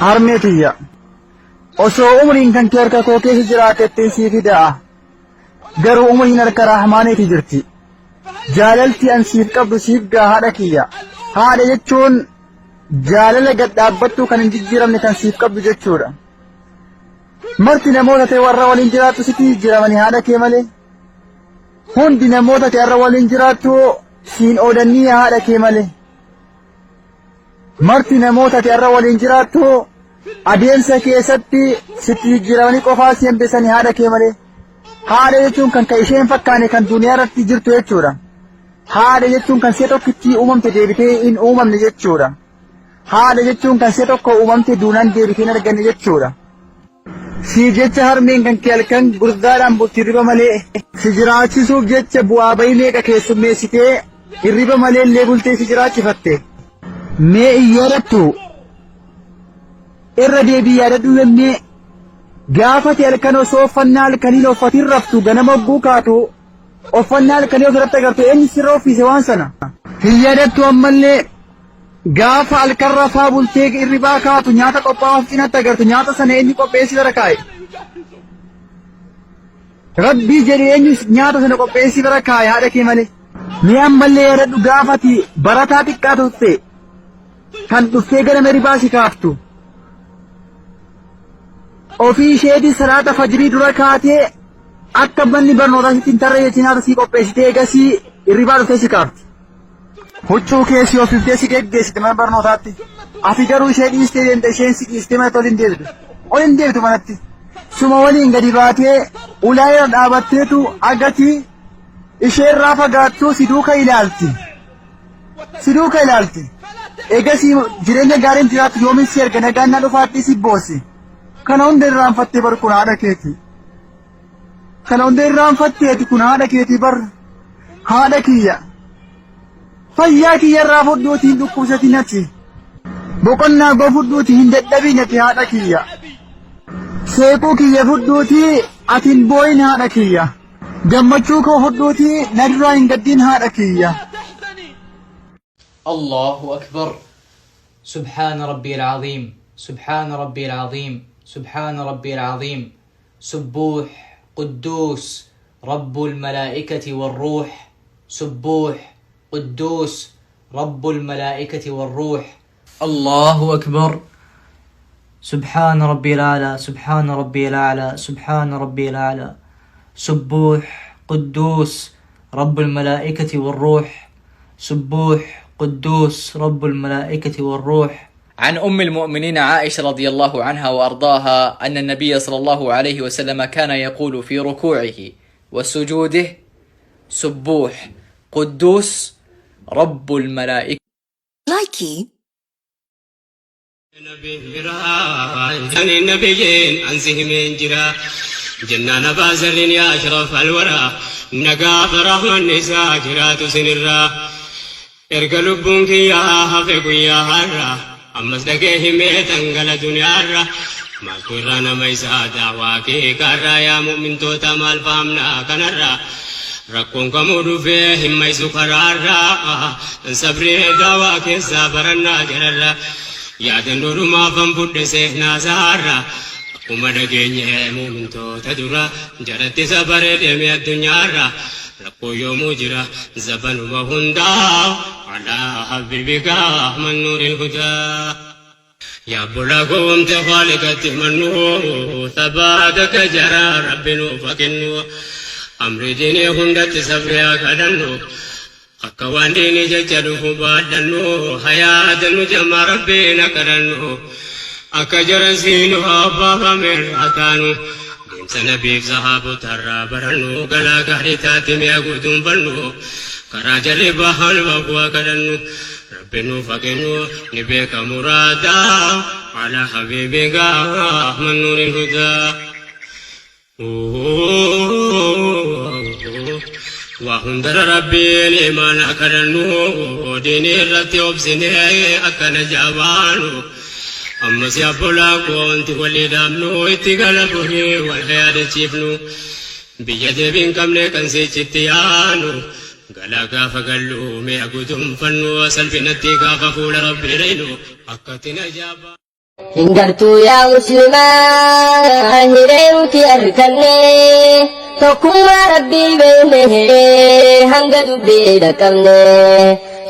harmeetiyya osoo umriin kan kee harka koo keessa jiraatettiin sii fidaa garuu umriin harka rahmaaniiti jirti jaalalti an siif qabdu siif gaa haadha kiyya haadha jechuun jaalala gad dhaabbattuu kan hin jijjiiramne kan siif qabdu jechuudha marti namoota ta'e warra waliin jiraattu sitti jijjiiramanii haadha kee malee hundi namoota ta'e warra waliin jiraattu siin oodannii haadha kee malee marti namoota ta'e warra waliin jiraattu adeemsa keessatti sitti jijjiiramanii qofaa si hambisanii haadha kee malee haadha jechuun kan isheen fakkaane kan duniyaa irratti jirtu jechuudha haadha jechuun kan see tokkitti uumamte deebitee hin uumamne jechuudha haadha jechuun kan see tokko uumamte duunaan deebitee hin arganne jechuudha siif jecha harmeen kan kee halkan gurdaadhaan bulti hirriba malee si jiraachisuuf jecha bu'aa bahii meeqa keessummeessitee hirriba malee illee bultee si jiraachifatte mee iyyaadhattu irra deebii yaadadhu yemmee gaafate halkan osoo uffannaa halkaniin uffatiin raftu ganama hogguu kaatu uffannaa halkanii ofirratti agartu eenyu sirra uffise waan sana hin yaadattu ammallee gaafa halkan rafaa bultee hirribaa kaatu nyaata qophaa'uuf cinatti agartu nyaata sana eenyu qopheessi bira kaa'e rabbii jedhee eenyu nyaata sana qopheessi bira kaa'e haadha kee malee mee ammallee yaadadhu gaafati barataa xiqqaa turte kan dhuftee gara hirribaa si kaaftu ofii isheetii salaata fajrii dura kaatee akka manni barnootaa sitti hin tarree jecha nyaata sii qopheessitee egasii hirribaa dhuftee si kaafti huccuu keessi ofiiftee si geggeessite mana barnootaatti ati garuu ishee dhiistee deemte isheen si dhiistee manatti ol hin deebitu manatti suma waliin gadi baatee ulaa irra dhaabatteetu agatii isheerraa fagaattuu si duuka ilaalti egasii jireenya gaariin jiraattu yoomin si erga nagaannaa dhufaatti si boossi kana hunda irraanfattee bar kun haadha keeti kana hunda irraanfatteeti kun haadha keeti bar haadha kiyya fayyaa kiyya irraa fudhuuti hin dhukkubsatin ati boqonnaa goo fudhuuti hin dadhabin ati haadha kiyya seequu kiyya fudhuuti ati hin boo'in haadha kiyya gammachuu koo fudhuuti na duraa hin gaddin haadha kiyya. الله أكبر. سبحان ربي العظيم سبحان ربي العظيم سبحان ربي العظيم سبوح قدوس رب الملائكة والروح سبوح قدوس رب الملائكة والروح. الله أكبر. سبحان ربي الأعلى سبحان ربي الأعلى سبحان ربي الأعلى سبوح قدوس رب الملائكة والروح سبوح قدوس رب الملائكة والروح. عن أم المؤمنين عائشة رضي الله عنها وأرضاها أن النبي صلى الله عليه وسلم كان يقول في ركوعه وسجوده سبوح قدوس رب الملائكة. لايكي النبيين أنزه من جرا جنان بازر يا أشرف الورى نقاف رحمن نساء جرات سنرا ارقلوا بونك يا حفظ يا هرا أمس دقيه ميتن قل دنيا ما كرانا ميسا دعواكي كرا يا مؤمن توتا مال فامنا كنرا ركون كمودو فيهم ميسو قرارا صبري دعواكي صبرنا جررا يا دندور ما فنفد سيحنا زارا وما دقيني مؤمن توتا درا جرت صبر دمي الدنيا ركو يوم جرا زبن وهندا على حبيبك من نور الهدى يا بلاغم تخالقت منو ثباتك جرى ربنا فكنو أمر ديني هندت سفريا كدنو أكوان ديني ججدو بادنو حياة نجمع ربنا كدنو أكجرسينو أبا من أتانو سنبيك صحابو ترى برنو قلا قهرتات ميقودون بنو كراجل بحال وقوى كدنو ربنو فقنو نبيك مرادا على حبيبك من نور الهدى وهندر ربي الإيمان كدنو ديني رتي وبسني أكن جابانو أما سيابولا كونتي ولي دامنو اتقلبه والحياة تشيفنو بيجي بين كمني كنسي تيانو قلا كافا قلو ميقودم فنو وسلفنتي كافا فول ربي رينو أكتنا جابا hingartuu yaa muslimaa hireeruti arkanne tokkummaa rabbii beekne hanga dubbii dhaqqabne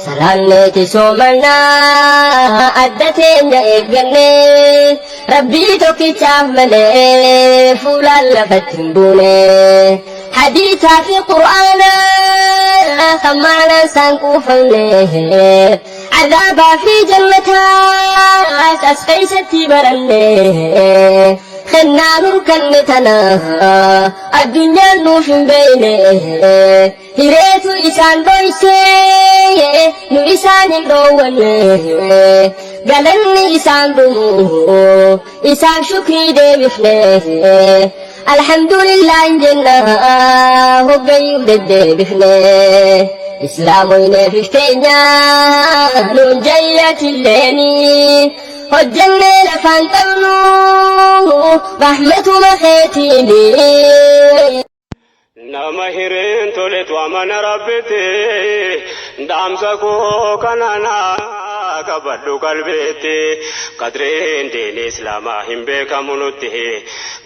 salaanneeti soomannaa adda teenya eegganne rabbii tokkichaaf malee fuulaan lafatti hin buune hadiisaa fi qur'aanaa kan maanaan isaan quufamne عذابا في جنتات أسفيستي برني خنا نركن متنا الدنيا نوش بيني هريتو إسان بويسي نو إسان يقروني قالني إسان بمو إسان شكري دي بفني الحمد لله جنة هو قيود دي بفني إسلامنا في فتنة نجية الليني هجنا لفان تبنو رحمة محيتيني nama hirin toletu amana rabbiti damsa ko kanana kabaddu qalbiti qadreen din islama himbe kamunutti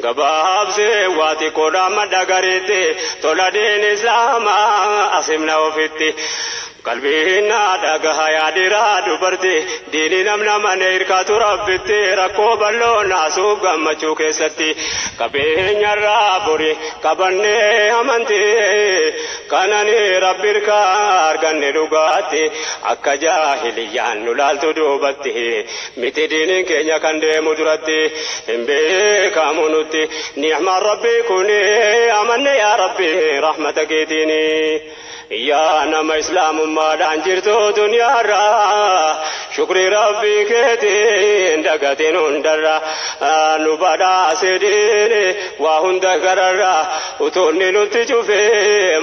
gabaabse wati koda madagariti toladin islama asimna ofitti qalbiina dhagaha yaadira dubarti diini namna mana hirkaatu rabbitti rakkoo bal'oo naasuuf gammachuu keessatti qabeenyarraa bori qabannee amantii kanani rabbirkaa arganne dhugaatti akka jaahiliyyaan nu laaltu duubatti miti diiniin keenya kan deemu duratti hin beekamu nutti ni'maan rabbii kuni amanne yaa rabbi rahmata keetiini يا نما إسلام ما دانجرتو دنيا را شكري ربي كتين دقتين هندرا نبدا سيدين وهند قررا وتوني نتجوفي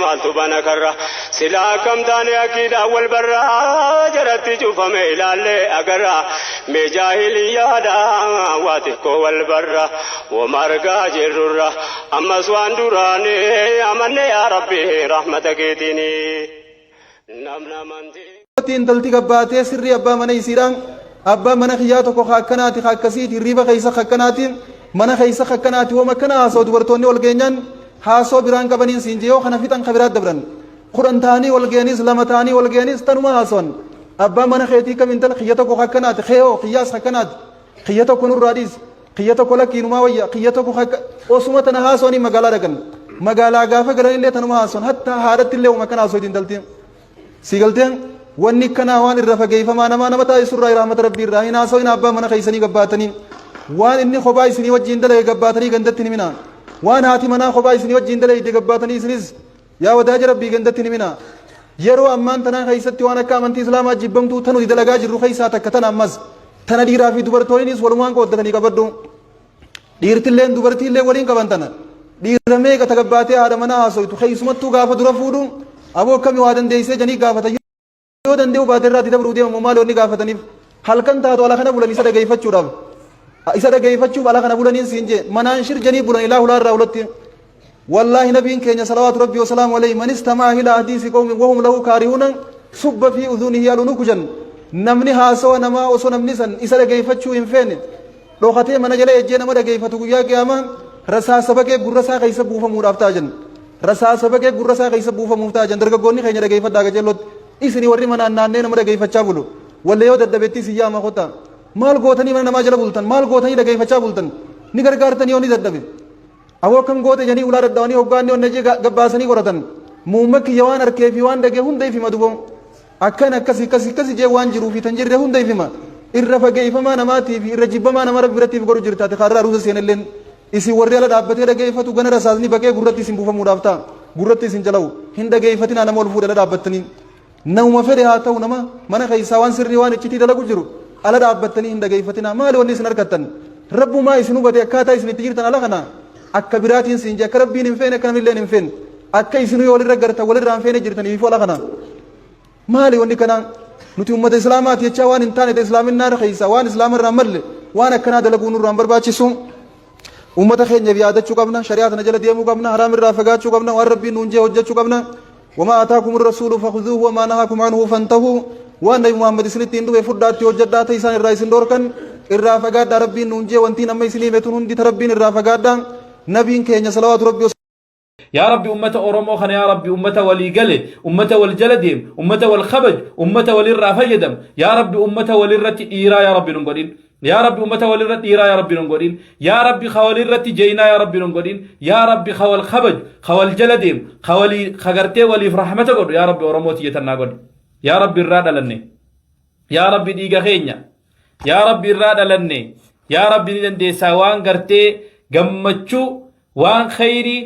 مالتو بنا كرا سلا كم تاني أكيد أول برا جرت جوفا ميلالي أقرا مجاهلية دا واتكو والبرا ومارقا جرورا أما سوان دوراني أمني يا ربي رحمتك تيني intalti gabbaatee sirrii abbaa mana isiidhaan abbaa mana kiyyaa tokko akkanaati akkasiiti riiba keessa akkanaati mana keessa akkanaati wama akkana haasoo dubartoonni wal geenyaan haasoo biraan qabaniin siin jee yoo kana fixan kabiraat dabran kudhan taanii wal geenis lama taanii wal geenis tanuma haasoon abbaa mana keetii kam intala kiyya tokko akkanaati keeyoo kiyyaas akkanaati kiyya tokko nurraa dhiis kiyya tokko lakkiinumaa wayya kiyya tokko osuma tana haasoonii magaalaa dhagan magaalaa gaafa galan illee tanuma haasoon hatta haadhatti illee wama akkana haasoo intaltiin sigalteen wanni kana waan irra fageeffamaa nama taa'isuurraa rahmata rabbii irraa hin haasoo hin abbaa mana keeysanii gabbaatanii waan inni kophaa isinii wajjiin dalage gabbaatanii gandatti hin himina waan haati manaa kophaa isinii wajjiin dalage gabbaatanii isinis yaa wadaaja rabbii gandatti hin himina yeroo ammaan tanaa keeysatti waan akka amantii islaamaa jibbamtuu tanu dalagaa jirru keeysaa takka tana ammas tana dhiiraa fi dubartoonnis walumaan qooddatanii qabadhu dhiirtilleen dubartiillee waliin qaban tana dhiira meeqa tagabbaatee haadha manaa haasoytu keeysumattuu gaafa dura fuudhu aboo kami waa dandeeysee janii gaafata yoo danda'u baaterraatti dabruu deemamu maal onni gaafataniif halkan taatu ala kana bulan isa dhageeffachuuf ala kana bulaniin siin jee manaan shir janii bulan ilaa hulaarraa ulatti wallaahi nabiin keenya salawaatu rabbii wasalaamu alayhi man istamaa ila hadiisi qawmin wahum lahu kaarihuuna subba fi udhunihi alunu kujan namni haasawa namaa osoo namni san isa dhageeffachuu hin feene dhokatee mana jala ejjee nama dhageeffatu guyyaa qiyaamaa rasaasa baqee gurrasaa keessa buufamuudhaaf taajan rasaasa baqee gurrasaa keessa buufamuuf taajan dargaggoonni keenya dhageeffadhaa gajeellotti isini warri manaan naannee nama dhageeffachaa bulu walle yoo daddabetti si yaama kota maal gootanii mana namaa jala bultan maal gootanii dhageeffachaa bultan ni gargaartanii yoo ni daddabe awoo kam goote janii ulaa daddaawanii hoggaanni onne jee gabbaasanii qoratan muumma kiyya waan arkee fi waan dhagee hunda ifima duboo akkan akkasi jee waan jiruu fi tan jirre hunda ifima irra fageeffamaa namaatii fi irra jibbamaa nama rabbi birattiif godhu jirtaate kaarraa ruusa seenalleen isin warri ala dhaabbatee dhageeffatu gana rasaasni baqee gurratti isin buufamuudhaaf ta'a gurratti isin jala'u hin dhageeffatinaa nama ol fuudhe ala dhaabbattanii nama fedhe haa ta'u nama mana keessaa waan sirrii waan iccitii dalagu jiru ala dhaabbattanii hin dhageeffatinaa maali wanni isin argattan rabbumaa isin hubate akkaataa isin itti jirtan ala kana akka biraatiin siin jee akka rabbiin hin feene akka namilleen hin feene akka isin yoo walirra garta walirraa hin feene jirtaniif ala kana maali wanni kana nuti ummata islaamaati jechaa waan hin taane islaaminaa keessaa waan islaamarraa malle waan akkanaa dalaguu nurraan barbaachisu ummata keenyaaf yaadachuu qabna shari'aa tana jala deemuu qabna haraam irraa fagaachuu qabna waan rabbiin nuun jee hojjechuu qabna وما آتاكم الرسول فخذوه وما نهاكم عنه فانتهوا وأن محمد سنتين دو فدات وجدات إنسان الرئيس دوركن irraa fagaadhaa rabbiin nuun jee wantiin amma isinii metun hundi ta rabbiin irraa fagaadhaan nabiin keenya salawaatu rabbi يا ربي أمة أورمو خنا يا ربي أمة ولي قلي أمة والجلدهم أمة والخبج أمة وللرافيدم يا ربي أمة وللرت إيرا يا ربي نقولين يا ربي أمة وللرت إيرا يا ربي نقولين يا ربي خوال الرت جينا يا ربي نقولين يا ربي خوال خبج خوال جلدهم خوالي خغرتي ولي فرحمة قول يا ربي أورمو تيتنا قول يا ربي الراد لني يا ربي ديغا خينيا يا ربي الراد لني يا ربي ندي سوان غرتي غمچو وان خيري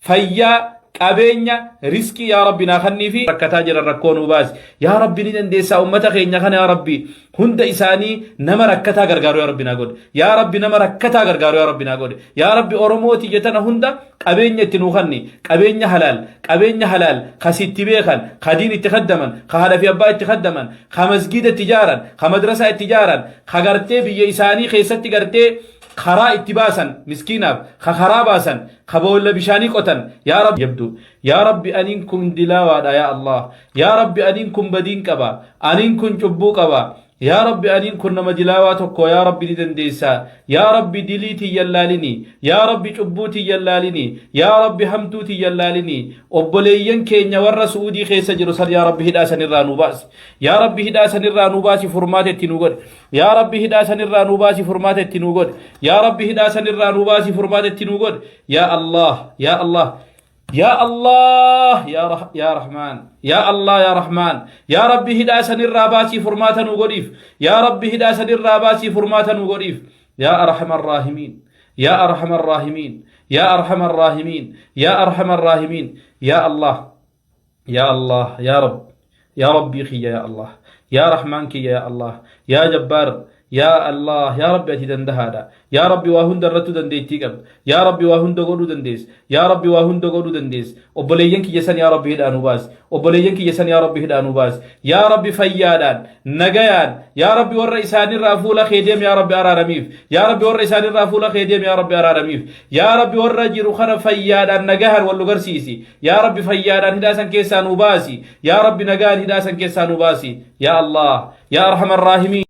فيا قابينيا رزقي يا ربي ناخني في ركتا جرى ركون وباس يا ربي نديسا أمتا خينيا خان يا ربي هند إساني نما ركتا غرغارو يا ربي ناقود يا ربي نما ركتا غرغارو يا ربي ناقود يا ربي أورموتي جتنا هند قابينيا تنوخني قابينيا حلال خسيتي بيخان خدين اتخدما خهلا في أبا اتخدما خمسجد تجارا خمدرسة تجارا خغرتي بي إساني خيستي غرتي خرا اتباسا مسكينا خراباسا خبول بشاني قطن يا رب يبدو يا رب أنكم دلاوا يا الله يا رب أنكم بدين كبا أنكم جبو كبا يا رب أنكم نما دلاواتك يا رب دنديسا يا رب دليتي يلالني يا رب جبوتي يلالني يا رب همتوتي يلالني أبوليين كينيا والرسودي خيس جرسل يا رب هداسن الرانوباس يا رب هداسن الرانوباس فرمات التنوغد يا رب هداسن الرانوباس فرمات التنوغد يا رب هداسن الرانوباس فرمات التنوغد يا الله يا الله يا الله يا رحمن يا الله يا رحمن يا رب هداسن الراباسي فرماتا وغريف يا رب هداسن الراباسي فرماتا وغريف يا أرحم الراحمين يا أرحم الراحمين يا أرحم الراحمين يا أرحم الراحمين يا الله يا الله يا رب يا ربي خي يا الله يا رحمن كي يا الله يا جبار يا الله يا ربي أتدن هذا يا ربي وهند الرتو دنديتي قبل يا ربي وهند قولو دنديس يا ربي وهند قولو دنديس وبليين كي يسن يا ربي هدانو باس وبليين كي يسن يا ربي هدانو باس يا ربي فيادان نجيان يا ربي والرئيسان الرافولا خيديم يا ربي أرارميف يا ربي والرئيسان الرافولا خيديم يا ربي أرارميف يا ربي والرجل خنا فيادان نجاهر واللغرسيسي يا ربي فيادان هداسن كيسانو باسي يا ربي نجان هداسن كيسانو باسي يا الله يا أرحم الراحمين